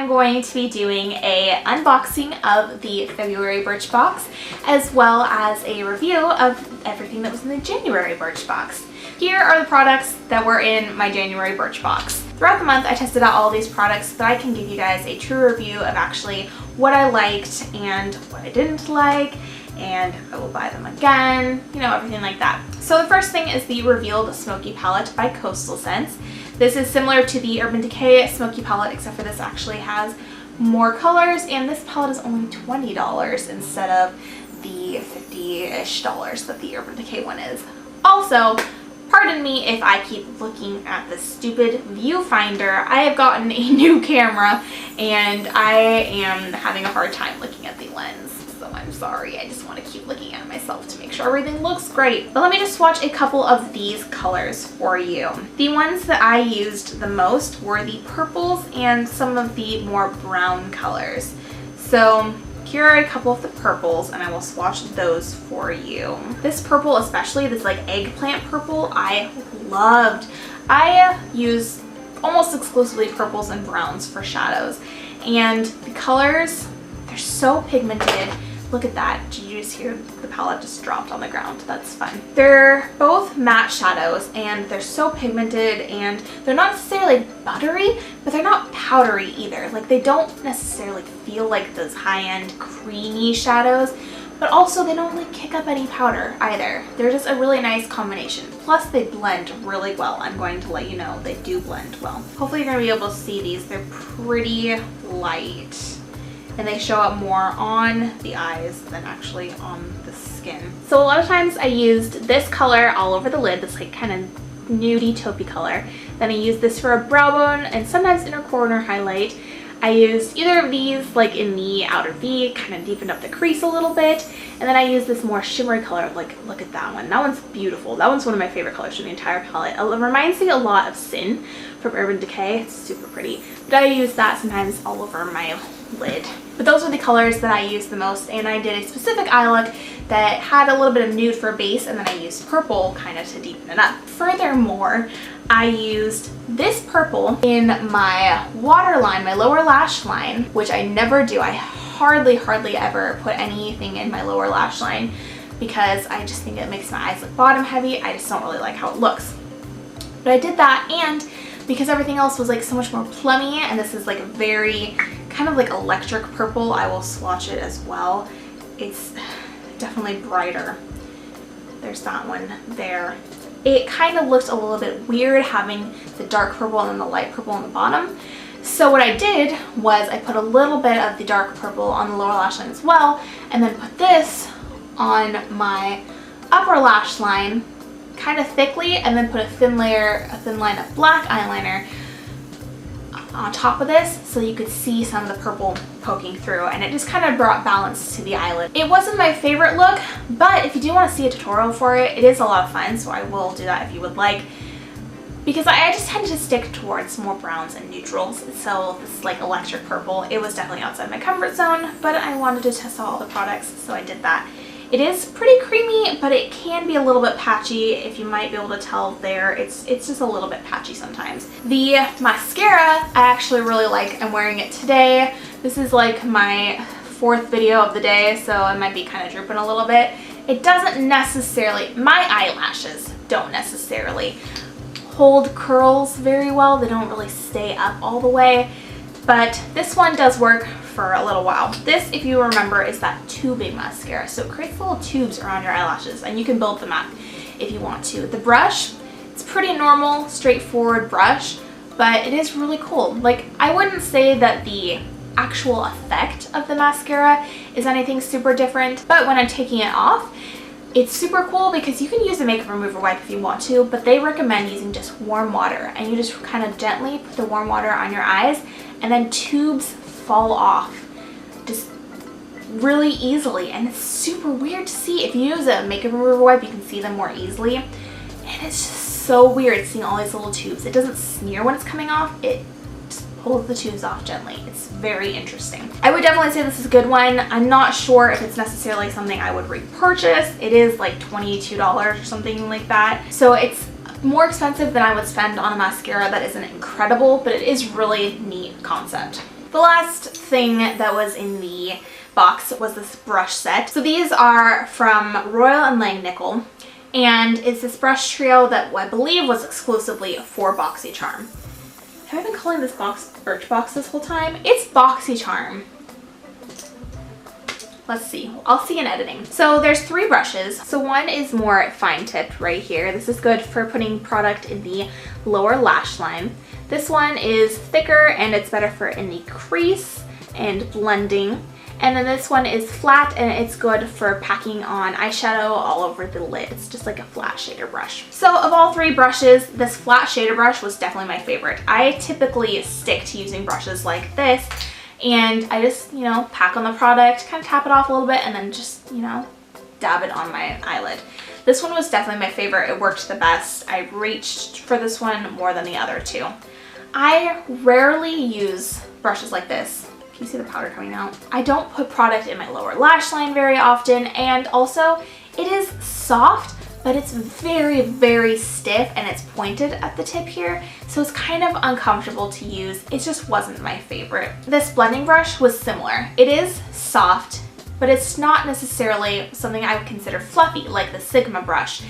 I'm going to be doing a unboxing of the February Birchbox as well as a review of everything that was in the January Birchbox. Here are the products that were in my January Birchbox. Throughout the month I tested out all these products so that I can give you guys a true review of actually what I liked and what I didn't like, and I will buy them again, you know, everything like that. So the first thing is the Revealed Smoky Palette by Coastal Scents. This is similar to the Urban Decay Smoky Palette, except for this actually has more colors, and this palette is only $20 instead of the $50-ish that the Urban Decay one is. Also, pardon me if I keep looking at this stupid viewfinder. I have gotten a new camera and I am having a hard time looking at the lens. So I'm sorry, I just want to keep looking at myself to make sure everything looks great. But let me just swatch a couple of these colors for you. The ones that I used the most were the purples and some of the more brown colors. So here are a couple of the purples and I will swatch those for you. This purple especially, this like eggplant purple, I loved. I use almost exclusively purples and browns for shadows, and the colors, they're so pigmented. Look at that. Did you just hear the palette just dropped on the ground? That's fun. They're both matte shadows and they're so pigmented, and they're not necessarily buttery, but they're not powdery either. Like, they don't necessarily feel like those high-end creamy shadows, but also they don't like kick up any powder either. They're just a really nice combination. Plus they blend really well. I'm going to let you know they do blend well. Hopefully you're gonna be able to see these. They're pretty light, and they show up more on the eyes than actually on the skin. So a lot of times I used this color all over the lid, this like kind of nudie taupey color. Then I used this for a brow bone and sometimes inner corner highlight. I used either of these like in the outer V, kind of deepened up the crease a little bit. And then I used this more shimmery color, like look at that one. That one's beautiful. That one's one of my favorite colors from the entire palette. It reminds me a lot of Sin from Urban Decay. It's super pretty. But I use that sometimes all over my lid. But those are the colors that I used the most, and I did a specific eye look that had a little bit of nude for a base, and then I used purple kind of to deepen it up. Furthermore, I used this purple in my waterline, my lower lash line, which I never do. I hardly ever put anything in my lower lash line because I just think it makes my eyes look bottom heavy. I just don't really like how it looks. But I did that, and because everything else was like so much more plummy, and this is like a very kind of like electric purple, I will swatch it as well. It's definitely brighter. There's that one there. It kind of looked a little bit weird having the dark purple and then the light purple on the bottom. So what I did was I put a little bit of the dark purple on the lower lash line as well, and then put this on my upper lash line kind of thickly, and then put a thin line of black eyeliner on top of this so you could see some of the purple poking through, and it just kind of brought balance to the eyelid. It wasn't my favorite look, but if you do want to see a tutorial for it, it is a lot of fun, so I will do that if you would like, because I just tend to stick towards more browns and neutrals. So this like electric purple, it was definitely outside my comfort zone, but I wanted to test out all the products, so I did that. It is pretty creamy, but it can be a little bit patchy, if you might be able to tell there. It's just a little bit patchy sometimes. The mascara I actually really like. I'm wearing it today. This is like my fourth video of the day, so I might be kind of drooping a little bit. It doesn't necessarily, my eyelashes don't necessarily hold curls very well. They don't really stay up all the way, but this one does work for a little while. This, if you remember, is that tubing mascara. So it creates little tubes around your eyelashes, and you can build them up if you want to. The brush, it's pretty normal, straightforward brush, but it is really cool. Like, I wouldn't say that the actual effect of the mascara is anything super different, but when I'm taking it off, it's super cool because you can use a makeup remover wipe if you want to, but they recommend using just warm water, and you just kind of gently put the warm water on your eyes, and then tubes fall off just really easily, and it's super weird to see. If you use a makeup remover wipe, you can see them more easily, and it's just so weird seeing all these little tubes. It doesn't smear when it's coming off, it just pulls the tubes off gently. It's very interesting. I would definitely say this is a good one. I'm not sure if it's necessarily something I would repurchase. It is like $22 or something like that, so it's more expensive than I would spend on a mascara that isn't incredible, but it is really neat concept. The last thing that was in the box was this brush set. So these are from Royal and Langnickel, and it's this brush trio that I believe was exclusively for Boxycharm. Have I been calling this box Birchbox this whole time? It's Boxycharm. Let's see. I'll see in editing. So there's 3 brushes. So one is more fine tipped right here. This is good for putting product in the lower lash line. This one is thicker and it's better for in the crease and blending. And then this one is flat and it's good for packing on eyeshadow all over the lid. It's just like a flat shader brush. So of all 3 brushes, this flat shader brush was definitely my favorite. I typically stick to using brushes like this, and I just, you know, pack on the product, kind of tap it off a little bit, and then just, you know, dab it on my eyelid. This one was definitely my favorite. It worked the best. I reached for this one more than the other 2. I rarely use brushes like this. Can you see the powder coming out? I don't put product in my lower lash line very often, and also it is soft, but it's very, very stiff and it's pointed at the tip here, so it's kind of uncomfortable to use. It just wasn't my favorite. This blending brush was similar. It is soft, but it's not necessarily something I would consider fluffy like the Sigma brush.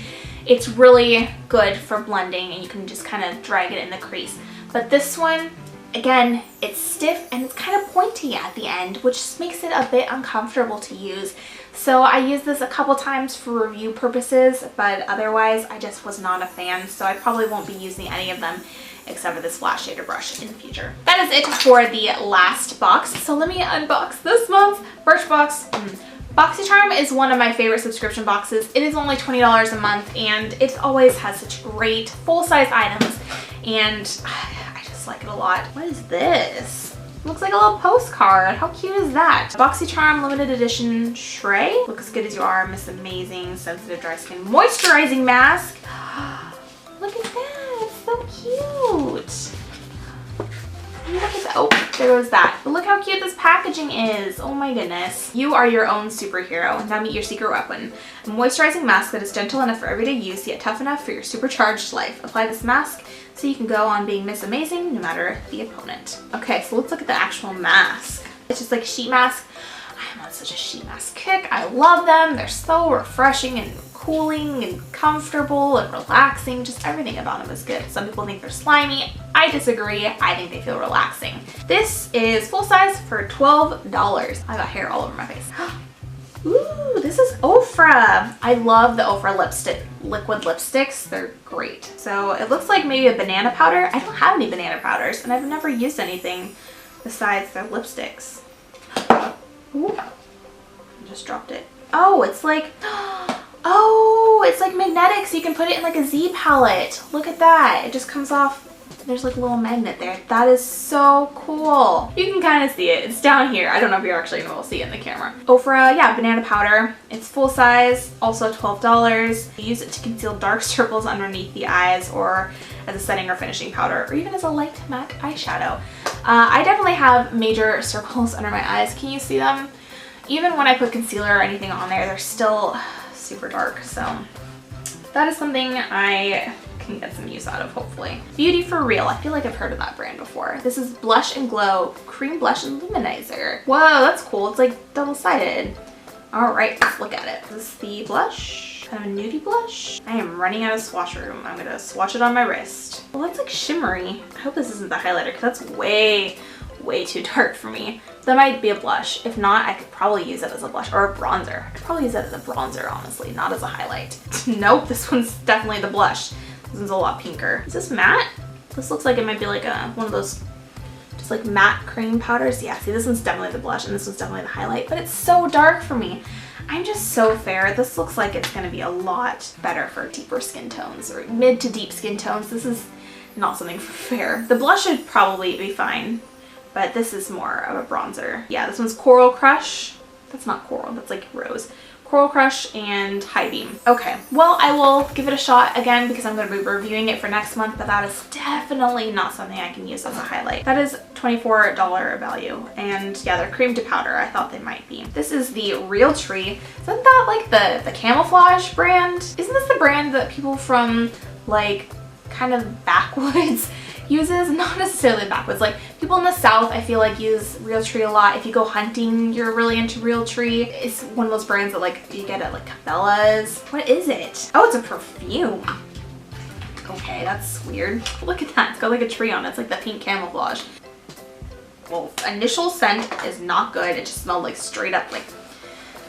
It's really good for blending and you can just kind of drag it in the crease. But this one, again, it's stiff and it's kind of pointy at the end, which just makes it a bit uncomfortable to use. So I used this a couple times for review purposes, but otherwise I just was not a fan, so I probably won't be using any of them except for this flat shader brush in the future. That is it for the last box. So let me unbox this month's Birchbox. Boxycharm is one of my favorite subscription boxes. It is only $20 a month and it always has such great full-size items, and I just like it a lot. What is this? Looks like a little postcard. How cute is that? Boxycharm limited edition Shrey. Look as good as you are, Miss Amazing Sensitive Dry Skin Moisturizing Mask. Look at that, it's so cute. Look at that. Oh, there goes that. But look how cute this packaging is. Oh my goodness. You are your own superhero. Now meet your secret weapon. A moisturizing mask that is gentle enough for everyday use, yet tough enough for your supercharged life. Apply this mask so you can go on being Miss Amazing no matter the opponent. Okay, so let's look at the actual mask. It's just like a sheet mask. I'm on such a sheet mask kick. I love them. They're so refreshing and cooling and comfortable and relaxing. Just everything about them is good. Some people think they're slimy. I disagree. I think they feel relaxing. This is full size for $12. I got hair all over my face. Ooh, this is Ofra. I love the Ofra liquid lipsticks. They're great. So it looks like maybe a banana powder. I don't have any banana powders and I've never used anything besides their lipsticks. Ooh, I just dropped it. Oh, it's like, oh, it's like magnetic, so you can put it in like a Z palette. Look at that. It just comes off. There's like a little magnet there. That is so cool. You can kind of see it. It's down here. I don't know if you're actually going to see it in the camera. Ofra, yeah, banana powder. It's full size, also $12. You use it to conceal dark circles underneath the eyes, or as a setting or finishing powder, or even as a light matte eyeshadow. I definitely have major circles under my eyes. Can you see them? Even when I put concealer or anything on there, they're still super dark. So that is something I can get some use out of, hopefully. Beauty for Real. I feel like I've heard of that brand before. This is Blush and Glow Cream Blush and Luminizer. Whoa, that's cool. It's like double-sided. All right, let's look at it. This is the blush, kind of a nudie blush. I am running out of swatch room. I'm gonna swatch it on my wrist. Well, that's like shimmery. I hope this isn't the highlighter because that's way too dark for me. That might be a blush. If not, I could probably use it as a blush or a bronzer. I could probably use it as a bronzer, honestly, not as a highlight. Nope, this one's definitely the blush. This one's a lot pinker. Is this matte? This looks like it might be like one of those just like matte cream powders. Yeah, see, this one's definitely the blush and this one's definitely the highlight, but it's so dark for me. I'm just so fair. This looks like it's gonna be a lot better for deeper skin tones or mid to deep skin tones. This is not something for fair. The blush should probably be fine, but this is more of a bronzer. Yeah, this one's Coral Crush. That's not coral, that's like rose. Coral Crush and High Beam. Okay, well, I will give it a shot again because I'm going to be reviewing it for next month, but that is definitely not something I can use as a highlight. That is $24 value, and yeah, they're cream to powder. I thought they might be. This is the Real Tree. Isn't that like the camouflage brand? Isn't this the brand that people from like kind of backwoods uses, not necessarily backwards. Like people in the South, I feel like use Realtree a lot. If you go hunting, you're really into Realtree. It's one of those brands that like you get at like Cabela's. What is it? Oh, it's a perfume. Okay, that's weird. Look at that. It's got like a tree on it. It's like the pink camouflage. Well, initial scent is not good. It just smelled like straight up like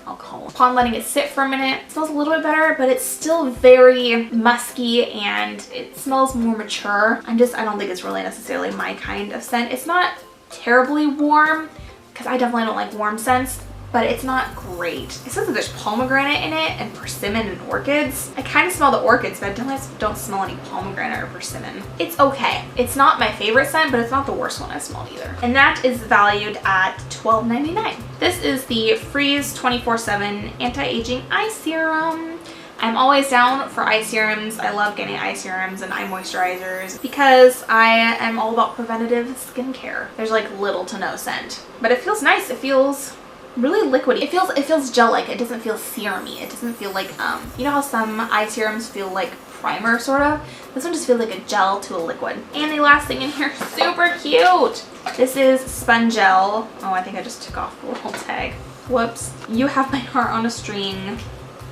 alcohol. Upon letting it sit for a minute, it smells a little bit better, but it's still very musky and it smells more mature. I don't think it's really necessarily my kind of scent. It's not terribly warm because I definitely don't like warm scents, but it's not great. It says that there's pomegranate in it and persimmon and orchids. I kind of smell the orchids, but I don't smell any pomegranate or persimmon. It's okay. It's not my favorite scent, but it's not the worst one I've smelled either. And that is valued at $12.99. This is the Freeze 24/7 Anti-Aging Eye Serum. I'm always down for eye serums. I love getting eye serums and eye moisturizers because I am all about preventative skincare. There's like little to no scent, but it feels nice. It feels really liquidy. It feels gel-like. It doesn't feel serum-y. It doesn't feel like you know how some eye serums feel like primer sort of? This one just feels like a gel to a liquid. And the last thing in here, super cute. This is Spongel. Oh, I think I just took off the little tag. Whoops. You Have My Heart on a String.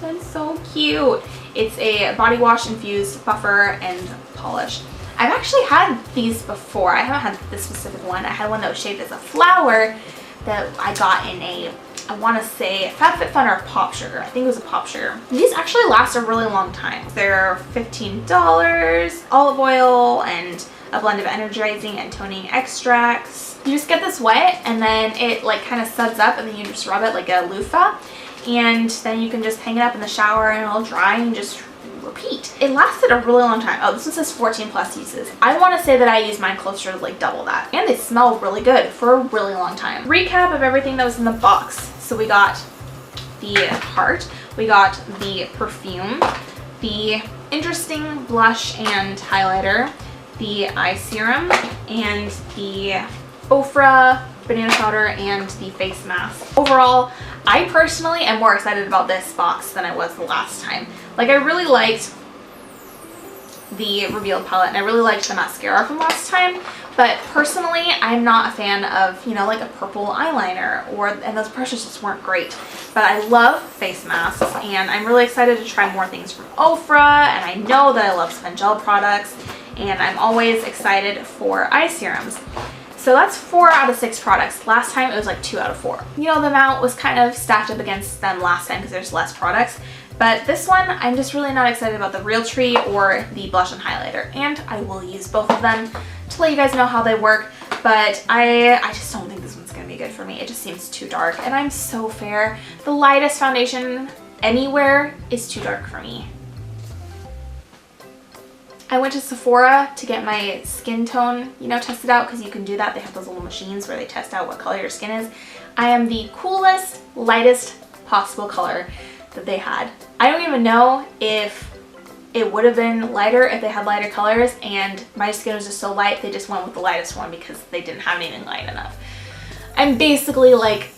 That's so cute. It's a body wash infused buffer and polish. I've actually had these before. I haven't had this specific one. I had one that was shaped as a flower that I got in a, I want to say FabFitFun or Pop Sugar. I think it was a Pop Sugar. These actually last a really long time. They're $15, olive oil and a blend of energizing and toning extracts. You just get this wet and then it like kind of suds up and then you just rub it like a loofah, and then you can just hang it up in the shower and it'll dry and just repeat. It lasted a really long time. Oh, this one says 14+ uses. I want to say that I use mine closer to like double that. And they smell really good for a really long time. Recap of everything that was in the box. So we got the heart, we got the perfume, the interesting blush and highlighter, the eye serum, and the Ofra banana powder and the face mask. Overall, I personally am more excited about this box than I was the last time. Like, I really liked the Reveal palette and I really liked the mascara from last time, but personally I'm not a fan of, you know, like a purple eyeliner, and those brushes just weren't great. But I love face masks and I'm really excited to try more things from Ofra, and I know that I love Spongel products, and I'm always excited for eye serums. So that's 4 out of 6 products. Last time it was like 2 out of 4. You know, the amount was kind of stacked up against them last time because there's less products. But this one, I'm just really not excited about the Realtree or the blush and highlighter. And I will use both of them to let you guys know how they work. But I just don't think this one's going to be good for me. It just seems too dark. And I'm so fair. The lightest foundation anywhere is too dark for me. I went to Sephora to get my skin tone, you know, tested out, because you can do that. They have those little machines where they test out what color your skin is. I am the coolest, lightest possible color that they had. I don't even know if it would have been lighter if they had lighter colors, and my skin was just so light they just went with the lightest one because they didn't have anything light enough. I'm basically like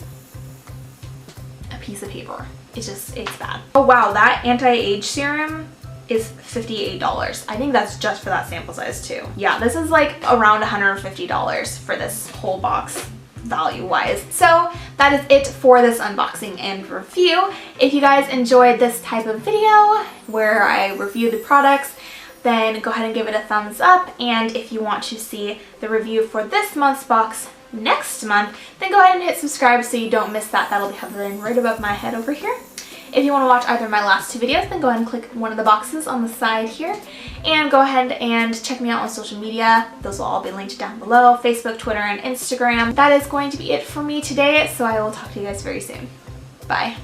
a piece of paper. It's bad. Oh wow, that anti-age serum is $58. I think that's just for that sample size too. Yeah, this is like around $150 for this whole box value wise. So that is it for this unboxing and review. If you guys enjoyed this type of video where I review the products, then go ahead and give it a thumbs up. And if you want to see the review for this month's box next month, then go ahead and hit subscribe so you don't miss that. That'll be hovering right above my head over here. If you want to watch either of my last 2 videos, then go ahead and click one of the boxes on the side here. And go ahead and check me out on social media. Those will all be linked down below: Facebook, Twitter, and Instagram. That is going to be it for me today, so I will talk to you guys very soon. Bye.